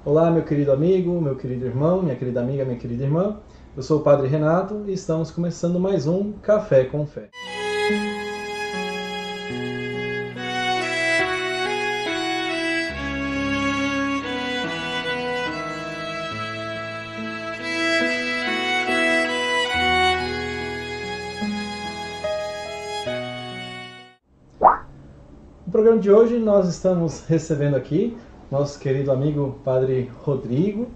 Olá, meu querido amigo, meu querido irmão, minha querida amiga, minha querida irmã. Eu sou o Padre Renato e estamos começando mais um Café com Fé. No programa de hoje nós estamos recebendo aqui nosso querido amigo Padre Rodrigo,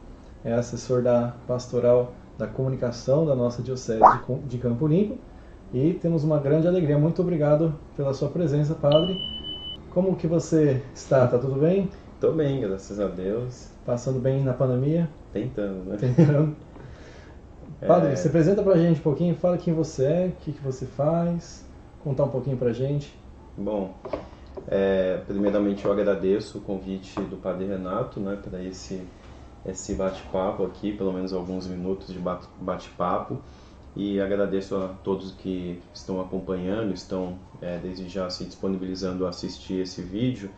é assessor da Pastoral da Comunicação da nossa Diocese de Campo Limpo, e temos uma grande alegria. Muito obrigado pela sua presença, Padre. Como que você está? Tá tudo bem? Tô bem, graças a Deus. Passando bem na pandemia? Tentando, né? Tentando. Padre, se apresenta pra gente um pouquinho, fala quem você é, o que você faz, contar um pouquinho pra gente. Bom, primeiramente eu agradeço o convite do Padre Renato, né, para esse bate-papo aqui, pelo menos alguns minutos de bate-papo, e agradeço a todos que estão acompanhando, estão desde já se disponibilizando a assistir esse vídeo.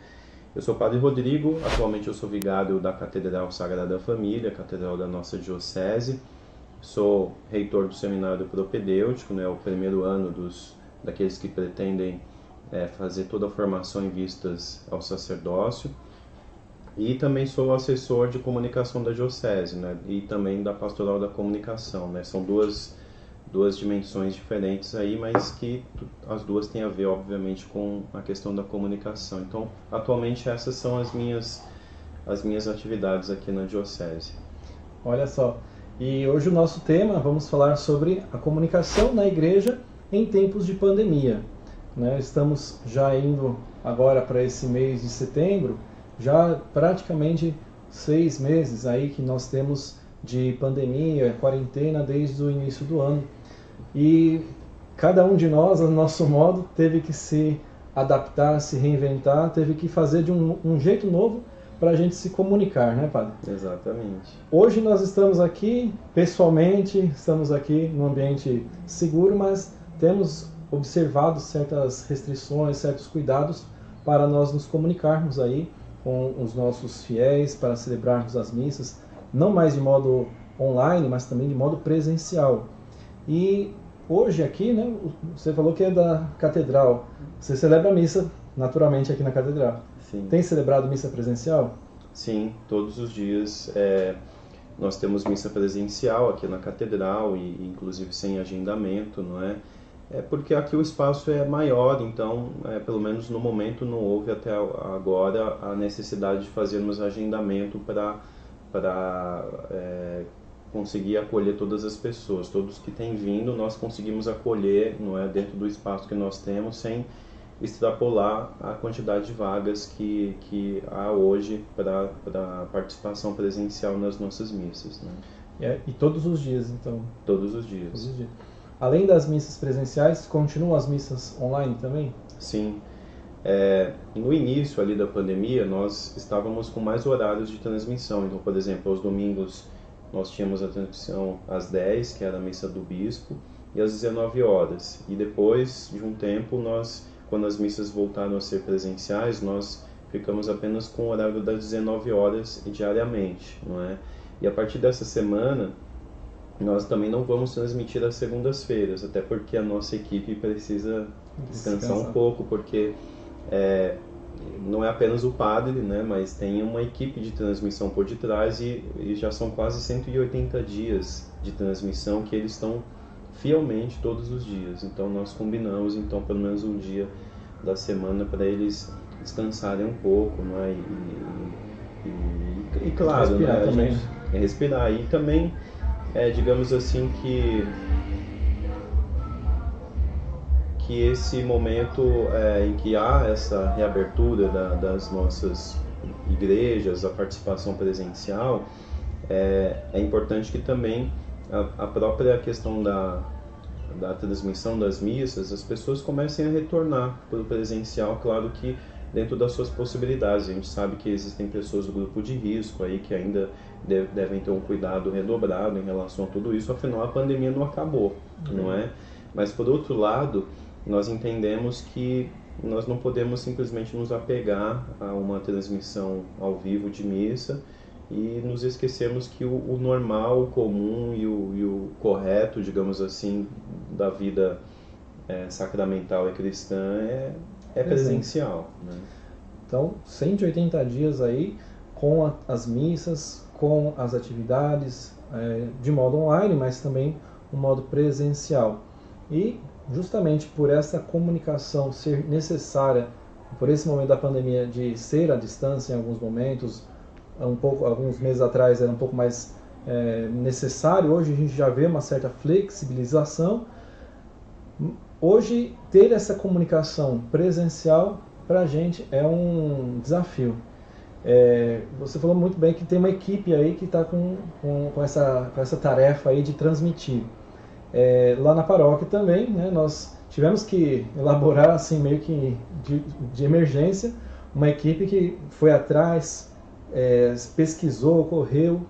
Eu sou o Padre Rodrigo, atualmente eu sou vigário da Catedral Sagrada Família, Catedral da nossa Diocese. Sou reitor do Seminário Propedêutico, né, o primeiro ano daqueles que pretendem fazer toda a formação em vistas ao sacerdócio. E também sou assessor de comunicação da Diocese, né, e também da Pastoral da Comunicação, né. São duas dimensões diferentes aí, mas que as duas têm a ver, obviamente, com a questão da comunicação. Então, atualmente essas são as minhas atividades aqui na Diocese. Olha só, e hoje o nosso tema, vamos falar sobre a comunicação na igreja em tempos de pandemia. Né? Estamos já indo agora para esse mês de setembro, já praticamente 6 meses aí que nós temos de pandemia, quarentena desde o início do ano. E cada um de nós, a nosso modo, teve que se adaptar, se reinventar, teve que fazer de um jeito novo para a gente se comunicar, né, Padre? Exatamente. Hoje nós estamos aqui pessoalmente, estamos aqui num ambiente seguro, mas temos observado certas restrições, certos cuidados para nós nos comunicarmos aí com os nossos fiéis, para celebrarmos as missas, não mais de modo online, mas também de modo presencial. E hoje aqui, né, você falou que é da catedral, você celebra a missa naturalmente aqui na catedral. Sim. Tem celebrado missa presencial? Sim, todos os dias nós temos missa presencial aqui na catedral e inclusive sem agendamento, não é? É porque aqui o espaço é maior, então pelo menos no momento não houve até agora a necessidade de fazermos agendamento para conseguir acolher todas as pessoas. Todos que têm vindo nós conseguimos acolher, não é, dentro do espaço que nós temos, sem extrapolar a quantidade de vagas que há hoje para participação presencial nas nossas missas, né? E todos os dias, então? Todos os dias. Todos os dias. Além das missas presenciais, continuam as missas online também? Sim. No início ali da pandemia, nós estávamos com mais horários de transmissão. Então, por exemplo, aos domingos nós tínhamos a transmissão às 10, que era a missa do bispo, e às 19 horas. E depois de um tempo, quando as missas voltaram a ser presenciais, nós ficamos apenas com o horário das 19 horas diariamente, não é? E a partir dessa semana, nós também não vamos transmitir às segundas-feiras, até porque a nossa equipe precisa descansar um pouco, porque não é apenas o padre, né, mas tem uma equipe de transmissão por detrás e já são quase 180 dias de transmissão que eles estão fielmente todos os dias. Então nós combinamos pelo menos um dia da semana para eles descansarem um pouco, né? E claro, respirar, né, também. Respirar. E também digamos assim que esse momento em que há essa reabertura das nossas igrejas, a participação presencial, é importante que também a própria questão da transmissão das missas, as pessoas comecem a retornar para o presencial, claro que dentro das suas possibilidades. A gente sabe que existem pessoas do grupo de risco aí que ainda devem ter um cuidado redobrado em relação a tudo isso, afinal a pandemia não acabou, não é? Mas por outro lado, nós entendemos que nós não podemos simplesmente nos apegar a uma transmissão ao vivo de missa e nos esquecemos que o normal, o comum e o correto, digamos assim, da vida sacramental e cristã é presencial, né? Então, 180 dias aí com as missas, com as atividades de modo online, mas também um modo presencial. E justamente por essa comunicação ser necessária, por esse momento da pandemia de ser à distância em alguns momentos, alguns meses atrás era um pouco mais necessário, hoje a gente já vê uma certa flexibilização. Hoje, ter essa comunicação presencial para a gente é um desafio. Você falou muito bem que tem uma equipe aí que está com essa tarefa aí de transmitir. Lá na paróquia também, né, nós tivemos que elaborar assim meio que de emergência uma equipe que foi atrás, pesquisou, correu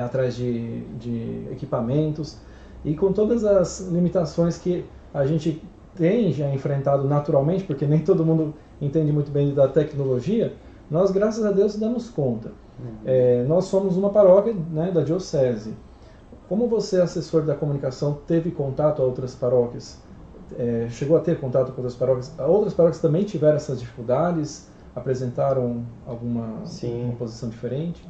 atrás de equipamentos, e com todas as limitações que a gente tem já enfrentado naturalmente, porque nem todo mundo entende muito bem da tecnologia, nós, graças a Deus, damos conta. Nós somos uma paróquia, né, da diocese. Como você, assessor da comunicação, teve contato a outras paróquias? Chegou a ter contato com outras paróquias? Outras paróquias também tiveram essas dificuldades? Apresentaram alguma posição diferente?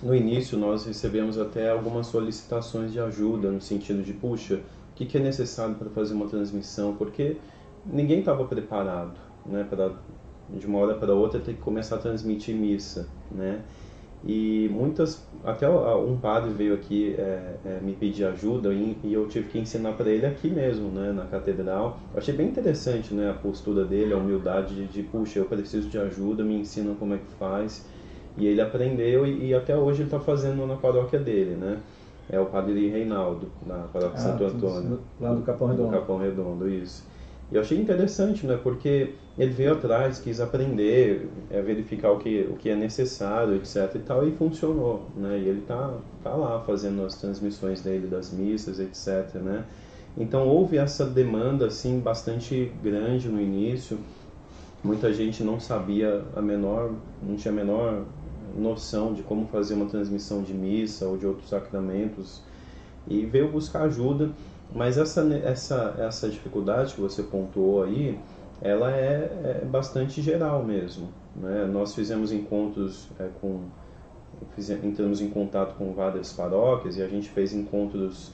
No início, nós recebemos até algumas solicitações de ajuda, no sentido de, puxa, o que é necessário para fazer uma transmissão? Porque ninguém estava preparado, né, de uma hora para outra ter que começar a transmitir missa, né? E até um padre veio aqui me pedir ajuda, e eu tive que ensinar para ele aqui mesmo, né, na catedral. Eu achei bem interessante, né, a postura dele, a humildade de puxa, eu preciso de ajuda, me ensina como é que faz. E ele aprendeu, e até hoje ele está fazendo na paróquia dele, né? É o padre Reinaldo, na paróquia Santo Antônio. Lá do Capão Redondo. Do Capão Redondo, isso. E eu achei interessante, né? Porque ele veio atrás, quis aprender, verificar o que é necessário, etc. e tal, e funcionou, né? E ele tá lá fazendo as transmissões dele das missas, etc, né? Então houve essa demanda, assim, bastante grande no início. Muita gente não sabia não tinha a menor noção de como fazer uma transmissão de missa ou de outros sacramentos, e veio buscar ajuda. Mas essa dificuldade que você pontuou aí, ela é bastante geral mesmo, né? Nós fizemos encontros entramos em contato com várias paróquias, e a gente fez encontros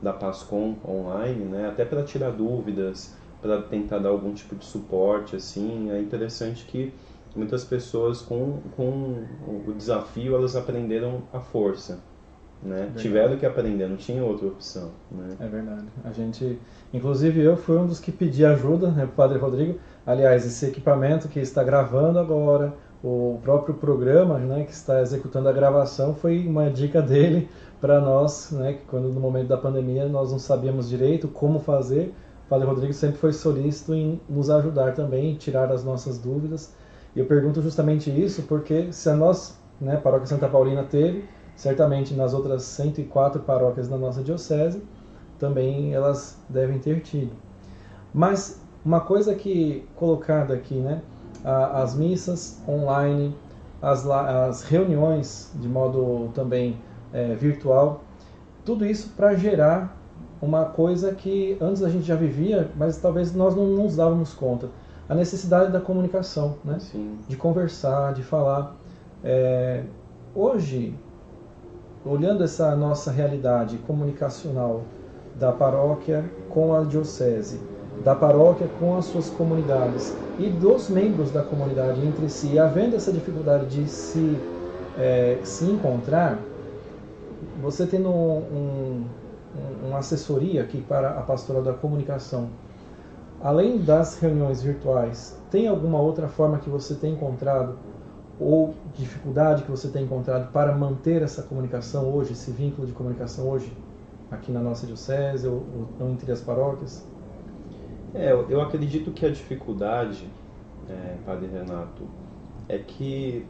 da PASCOM online, né? Até para tirar dúvidas, para tentar dar algum tipo de suporte, assim. É interessante que muitas pessoas com o desafio, elas aprenderam à força, né? Tiveram que aprender, não tinha outra opção, né? É verdade. A gente, inclusive eu fui um dos que pedi ajuda, né, para o Padre Rodrigo. Aliás, esse equipamento que está gravando agora, o próprio programa, né, que está executando a gravação, foi uma dica dele para nós, né, que quando no momento da pandemia nós não sabíamos direito como fazer. O Padre Rodrigo sempre foi solícito em nos ajudar também, tirar as nossas dúvidas. E eu pergunto justamente isso porque se a nós, né, Paróquia Santa Paulina teve, certamente nas outras 104 paróquias da nossa diocese, também elas devem ter tido. Mas uma coisa que colocada aqui, né, as missas online, as reuniões de modo também virtual, tudo isso para gerar uma coisa que antes a gente já vivia, mas talvez nós não nos dávamos conta. A necessidade da comunicação, né? Sim. De conversar, de falar. Hoje, olhando essa nossa realidade comunicacional da paróquia com a diocese, da paróquia com as suas comunidades e dos membros da comunidade entre si, havendo essa dificuldade de se encontrar, você tendo uma assessoria aqui para a pastoral da comunicação, além das reuniões virtuais, tem alguma outra forma que você tem encontrado ou dificuldade que você tem encontrado para manter essa comunicação hoje, esse vínculo de comunicação hoje, aqui na nossa diocese ou entre as paróquias? Eu acredito que a dificuldade, Padre Renato, é que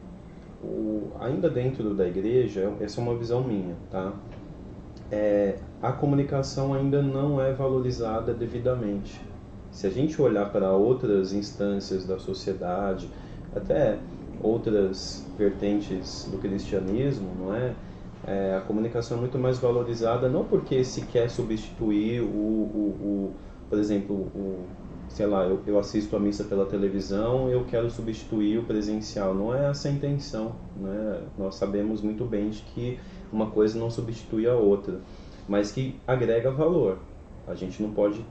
ainda dentro da igreja, essa é uma visão minha, tá? A comunicação ainda não é valorizada devidamente. Se a gente olhar para outras instâncias da sociedade, até outras vertentes do cristianismo, não é? A comunicação é muito mais valorizada, não porque se quer substituir por exemplo, sei lá, eu assisto a missa pela televisão, eu quero substituir o presencial. Não é essa a intenção, né? Nós sabemos muito bem de que uma coisa não substitui a outra, mas que agrega valor. A gente não pode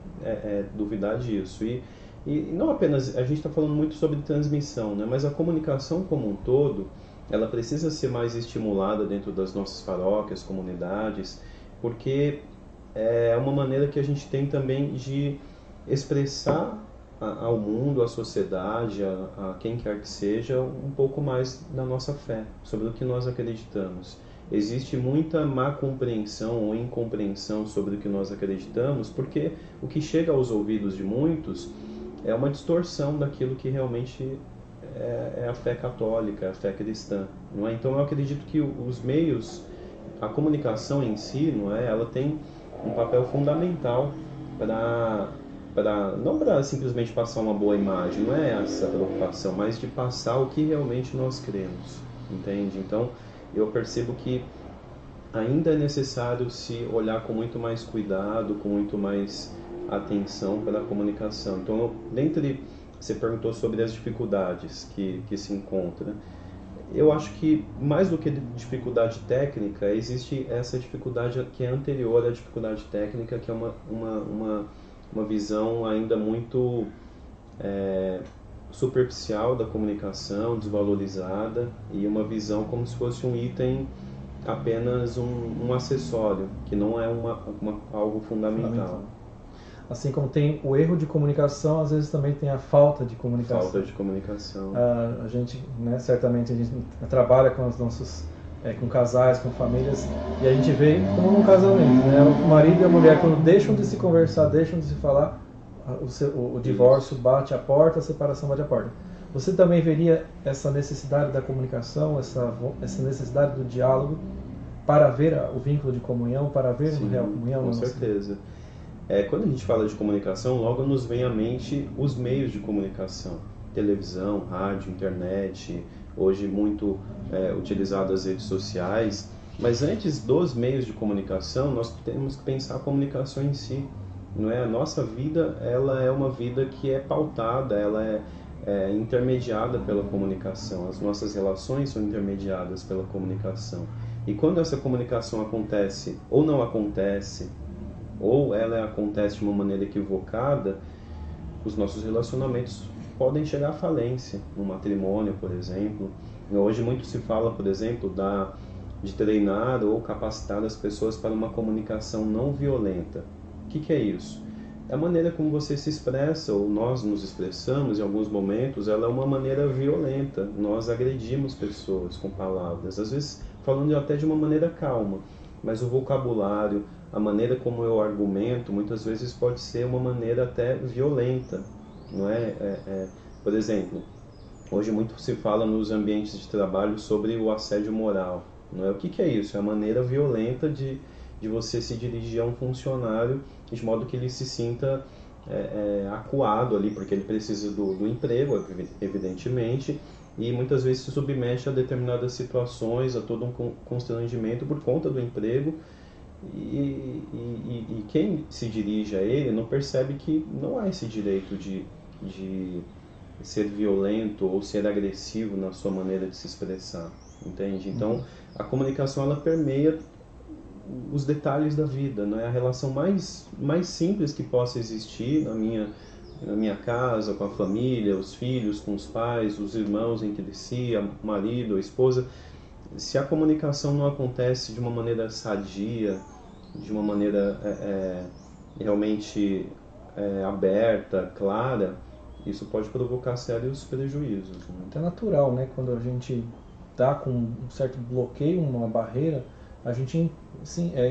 duvidar disso. E não apenas, a gente está falando muito sobre transmissão, né? Mas a comunicação como um todo, ela precisa ser mais estimulada dentro das nossas paróquias, comunidades, porque é uma maneira que a gente tem também de expressar ao mundo, à sociedade, a quem quer que seja, um pouco mais da nossa fé, sobre o que nós acreditamos. Existe muita má compreensão ou incompreensão sobre o que nós acreditamos, porque o que chega aos ouvidos de muitos é uma distorção daquilo que realmente é a fé católica, a fé cristã, não é? Então eu acredito que os meios, a comunicação em si, não é? Ela tem um papel fundamental não para simplesmente passar uma boa imagem, não é essa a preocupação, mas de passar o que realmente nós cremos, entende? Então eu percebo que ainda é necessário se olhar com muito mais cuidado, com muito mais atenção pela comunicação. Então, você perguntou sobre as dificuldades que se encontram. Eu acho que, mais do que dificuldade técnica, existe essa dificuldade que é anterior à dificuldade técnica, que é uma visão ainda muito superficial da comunicação, desvalorizada, e uma visão como se fosse um item, apenas um acessório, que não é algo fundamental. Assim como tem o erro de comunicação, às vezes também tem a falta de comunicação. Falta de comunicação. A gente, né, certamente, a gente trabalha com os nossos, com casais, com famílias, e a gente vê como num casamento, né? O marido e a mulher, quando deixam de se conversar, deixam de se falar, o divórcio bate a porta, a separação bate a porta. Você também veria essa necessidade da comunicação, essa necessidade do diálogo para ver o vínculo de comunhão, para ver a real comunhão? Com certeza. Quando a gente fala de comunicação, logo nos vem à mente os meios de comunicação. Televisão, rádio, internet, hoje muito utilizado as redes sociais. Mas antes dos meios de comunicação, nós temos que pensar a comunicação em si. Não é? A nossa vida, ela é uma vida que é pautada, ela é intermediada pela comunicação. As nossas relações são intermediadas pela comunicação. E quando essa comunicação acontece ou não acontece, ou ela acontece de uma maneira equivocada, os nossos relacionamentos podem chegar à falência. No matrimônio, por exemplo. Hoje muito se fala, por exemplo, de treinar ou capacitar as pessoas para uma comunicação não violenta. O que é isso? É a maneira como você se expressa, ou nós nos expressamos em alguns momentos, ela é uma maneira violenta. Nós agredimos pessoas com palavras, às vezes falando até de uma maneira calma, mas o vocabulário, a maneira como eu argumento, muitas vezes pode ser uma maneira até violenta, não é? Por exemplo, hoje muito se fala nos ambientes de trabalho sobre o assédio moral, não é? O que é isso? É a maneira violenta de você se dirigir a um funcionário de modo que ele se sinta acuado ali, porque ele precisa do emprego, evidentemente, e muitas vezes se submete a determinadas situações, a todo um constrangimento por conta do emprego, e quem se dirige a ele não percebe que não há esse direito de ser violento ou ser agressivo na sua maneira de se expressar, entende? Então, a comunicação, ela permeia os detalhes da vida, não é? A relação mais simples que possa existir na minha casa, com a família, os filhos, com os pais, os irmãos entre si, o marido, a esposa. Se a comunicação não acontece de uma maneira sadia, de uma maneira realmente aberta, clara, isso pode provocar sérios prejuízos, né? É natural, né? Quando a gente está com um certo bloqueio, uma barreira, a gente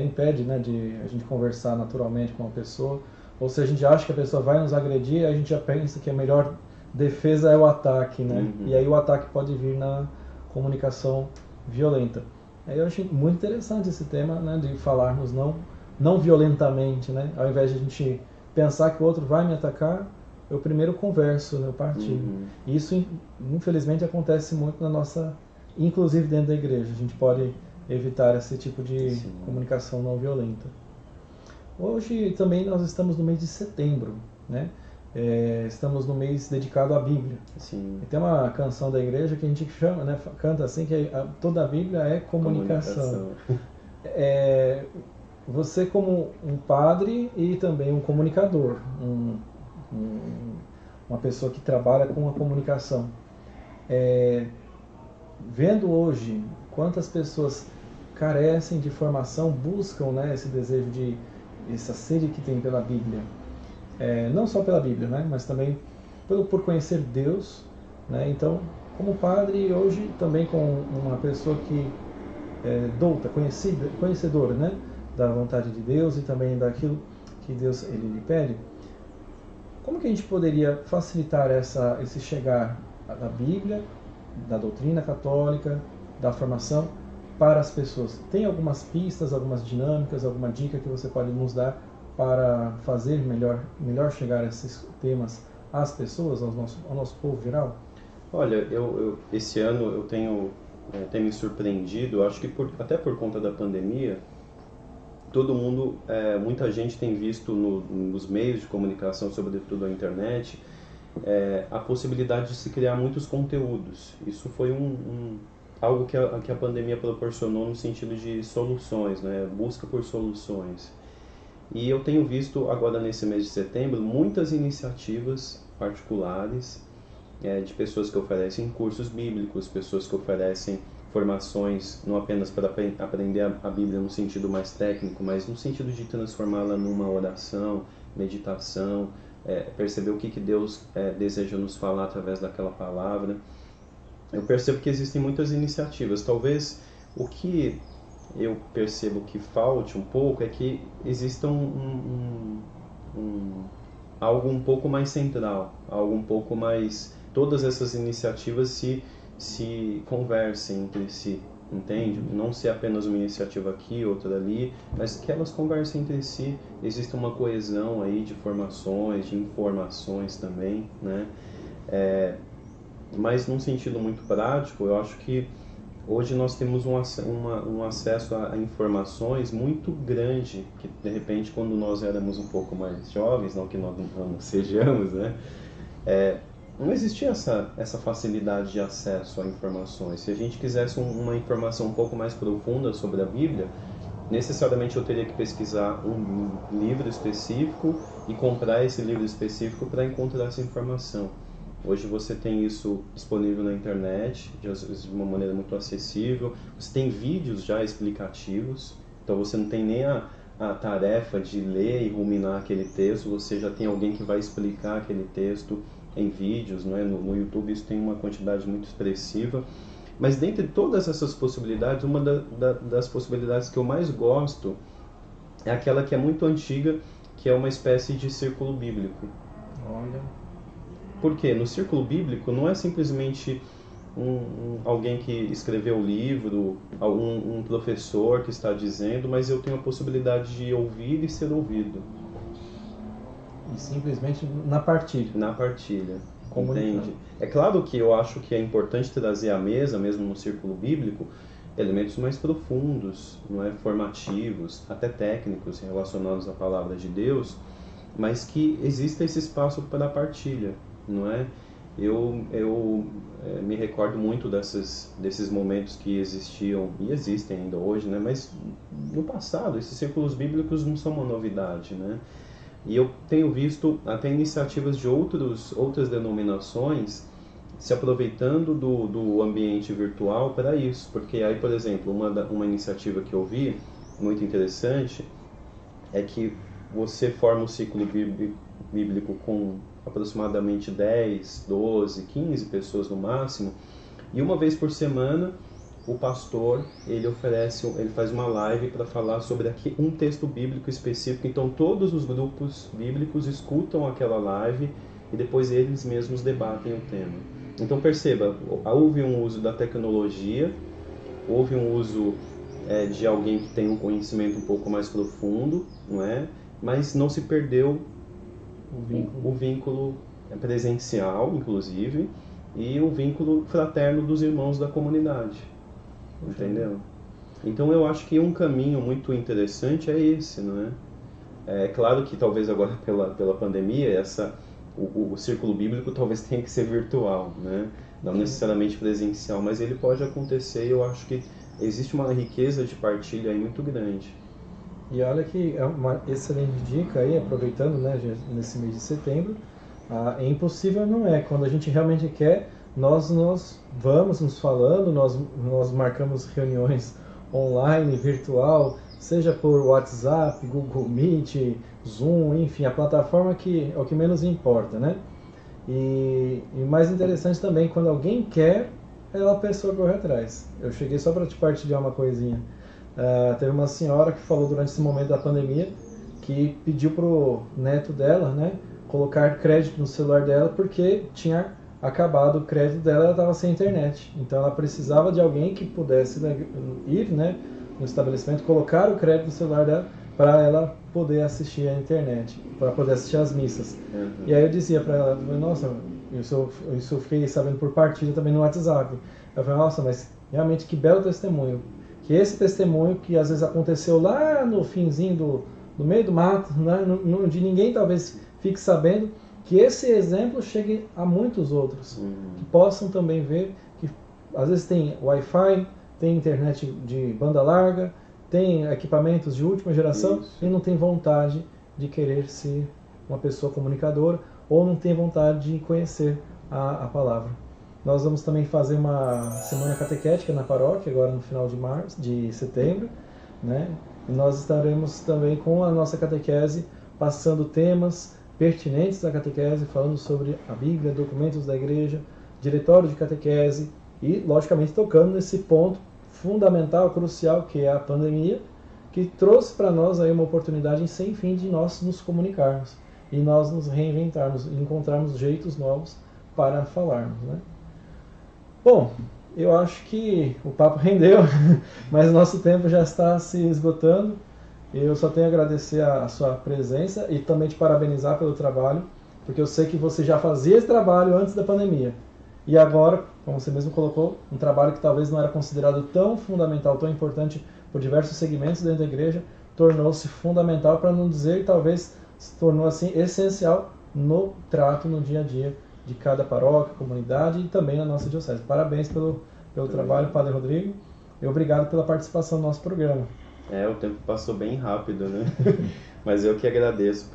impede, né, de a gente conversar naturalmente com a pessoa. Ou se a gente acha que a pessoa vai nos agredir, a gente já pensa que a melhor defesa é o ataque, né? E aí o ataque pode vir na comunicação violenta. Aí eu achei muito interessante esse tema, né, de falarmos não violentamente, né? Ao invés de a gente pensar que o outro vai me atacar, o primeiro converso, né, o partilho. Isso, infelizmente, acontece muito na nossa, inclusive dentro da igreja. A gente pode evitar esse tipo de comunicação não violenta. Hoje também nós estamos no mês de setembro, né? Estamos no mês dedicado à Bíblia. Sim. E tem uma canção da igreja que a gente chama, né, canta assim, que toda a Bíblia é comunicação. Você como um padre e também um comunicador, uma pessoa que trabalha com a comunicação, vendo hoje quantas pessoas carecem de formação, buscam, né, esse desejo essa sede que tem pela Bíblia, não só pela Bíblia, né, mas também por conhecer Deus, né. Então, como padre, hoje também com uma pessoa que douta, conhecedora, né, da vontade de Deus e também daquilo que Deus lhe pede, como que a gente poderia facilitar esse chegar da Bíblia, da doutrina católica, da formação para as pessoas? Tem algumas pistas, algumas dinâmicas, alguma dica que você pode nos dar para fazer melhor chegar esses temas às pessoas, ao nosso povo geral? Olha, esse ano eu tenho me surpreendido, acho que até por conta da pandemia, todo mundo, muita gente tem visto nos meios de comunicação, sobretudo a internet, a possibilidade de se criar muitos conteúdos. Isso foi algo que a pandemia proporcionou no sentido de soluções, né? Busca por soluções. E eu tenho visto agora nesse mês de setembro muitas iniciativas particulares de pessoas que oferecem cursos bíblicos, pessoas que oferecem formações não apenas para aprender a Bíblia no sentido mais técnico, mas no sentido de transformá-la numa oração, meditação, perceber o que Deus deseja nos falar através daquela palavra. Eu percebo que existem muitas iniciativas. Talvez o que eu percebo que falte um pouco é que exista algo um pouco mais central, algo um pouco mais... Todas essas iniciativas se conversem entre si, entende? Não ser apenas uma iniciativa aqui, outra ali, mas que elas conversem entre si. Existe uma coesão aí de formações, de informações também, né? Mas num sentido muito prático, eu acho que hoje nós temos um acesso a informações muito grande, que de repente quando nós éramos um pouco mais jovens, não que nós não sejamos, né? Não existia essa facilidade de acesso a informações. Se a gente quisesse uma informação um pouco mais profunda sobre a Bíblia, necessariamente eu teria que pesquisar um livro específico e comprar esse livro específico para encontrar essa informação. Hoje você tem isso disponível na internet, de uma maneira muito acessível. Você tem vídeos já explicativos, então você não tem nem a tarefa de ler e ruminar aquele texto, você já tem alguém que vai explicar aquele texto em vídeos, não é? No YouTube isso tem uma quantidade muito expressiva. Mas dentre todas essas possibilidades, uma das possibilidades que eu mais gosto é aquela que é muito antiga, que é uma espécie de círculo bíblico. Olha. Por quê? No círculo bíblico não é simplesmente alguém que escreveu o livro, um professor que está dizendo, mas eu tenho a possibilidade de ouvir e ser ouvido. E simplesmente na partilha. Na partilha, entende? É claro que eu acho que é importante trazer à mesa, mesmo no círculo bíblico, elementos mais profundos, não é? Formativos, até técnicos relacionados à palavra de Deus, mas que exista esse espaço para a partilha, não é? Eu me recordo muito desses momentos que existiam e existem ainda hoje, né? Mas no passado esses círculos bíblicos não são uma novidade, né? E eu tenho visto até iniciativas de outras denominações se aproveitando do ambiente virtual para isso. Porque aí, por exemplo, uma iniciativa que eu vi, muito interessante, é que você forma um ciclo bíblico com aproximadamente 10, 12, 15 pessoas no máximo, e uma vez por semana o pastor ele faz uma live para falar sobre um texto bíblico específico. Então todos os grupos bíblicos escutam aquela live e depois eles mesmos debatem o tema. Então perceba, houve um uso da tecnologia, houve um uso de alguém que tem um conhecimento um pouco mais profundo, não é? Mas não se perdeu o vínculo presencial, inclusive, e um vínculo fraterno dos irmãos da comunidade. Entendeu? Então eu acho que um caminho muito interessante é esse, não é? É claro que talvez agora pela pandemia, o círculo bíblico talvez tenha que ser virtual, né? Não necessariamente presencial, mas ele pode acontecer e eu acho que existe uma riqueza de partilha aí muito grande. E olha que é uma excelente dica aí, aproveitando, né, nesse mês de setembro, é impossível não é. Quando a gente realmente quer, nós vamos nos falando, nós marcamos reuniões online, virtual, seja por WhatsApp, Google Meet, Zoom, enfim, a plataforma que é o que menos importa, né? E mais interessante também, quando alguém quer, a pessoa corre atrás. Eu cheguei só para te partilhar uma coisinha. Teve uma senhora que falou durante esse momento da pandemia que pediu pro neto dela, né, colocar crédito no celular dela porque tinha acabado o crédito dela, ela estava sem internet. Então ela precisava de alguém que pudesse, né, ir, né, no estabelecimento, colocar o crédito no celular dela para ela poder assistir a internet, para poder assistir as missas. Uhum. E aí eu dizia para ela, nossa, isso eu fiquei sabendo por partilha também no WhatsApp. Eu falei, nossa, mas realmente que belo testemunho. Que esse testemunho que às vezes aconteceu lá no finzinho do meio do mato, né, onde ninguém talvez fique sabendo, que esse exemplo chegue a muitos outros, que possam também ver que às vezes tem Wi-Fi, tem internet de banda larga, tem equipamentos de última geração. Isso. E não tem vontade de querer ser uma pessoa comunicadora ou não tem vontade de conhecer a palavra. Nós vamos também fazer uma semana catequética na paróquia, agora no final de setembro, né? E nós estaremos também com a nossa catequese passando temas pertinentes da catequese, falando sobre a Bíblia, documentos da igreja, diretório de catequese e, logicamente, tocando nesse ponto fundamental, crucial, que é a pandemia, que trouxe para nós aí uma oportunidade sem fim de nós nos comunicarmos e nós nos reinventarmos, encontrarmos jeitos novos para falarmos, né? Bom, eu acho que o papo rendeu, mas o nosso tempo já está se esgotando. Eu só tenho a agradecer a sua presença e também te parabenizar pelo trabalho, porque eu sei que você já fazia esse trabalho antes da pandemia. E agora, como você mesmo colocou, um trabalho que talvez não era considerado tão fundamental, tão importante por diversos segmentos dentro da igreja, tornou-se fundamental, para não dizer, talvez se tornou assim essencial no trato, no dia a dia de cada paróquia, comunidade e também na nossa diocese. Parabéns pelo trabalho, Padre Rodrigo, e obrigado pela participação no nosso programa. O tempo passou bem rápido, né? Mas eu que agradeço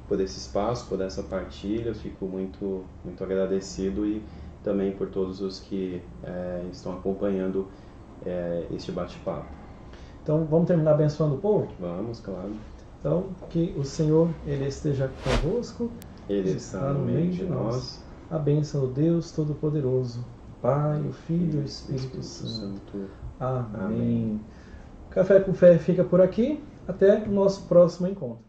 por esse espaço, por essa partilha, eu fico muito, muito agradecido e também por todos os que estão acompanhando este bate-papo. Então, vamos terminar abençoando o povo? Vamos, claro. Então, que o Senhor ele esteja convosco. Ele está no meio de nós. A bênção do Deus Todo-Poderoso, Pai, o Filho e o Espírito Santo. Amém. Café com Fé fica por aqui. Até o nosso próximo encontro.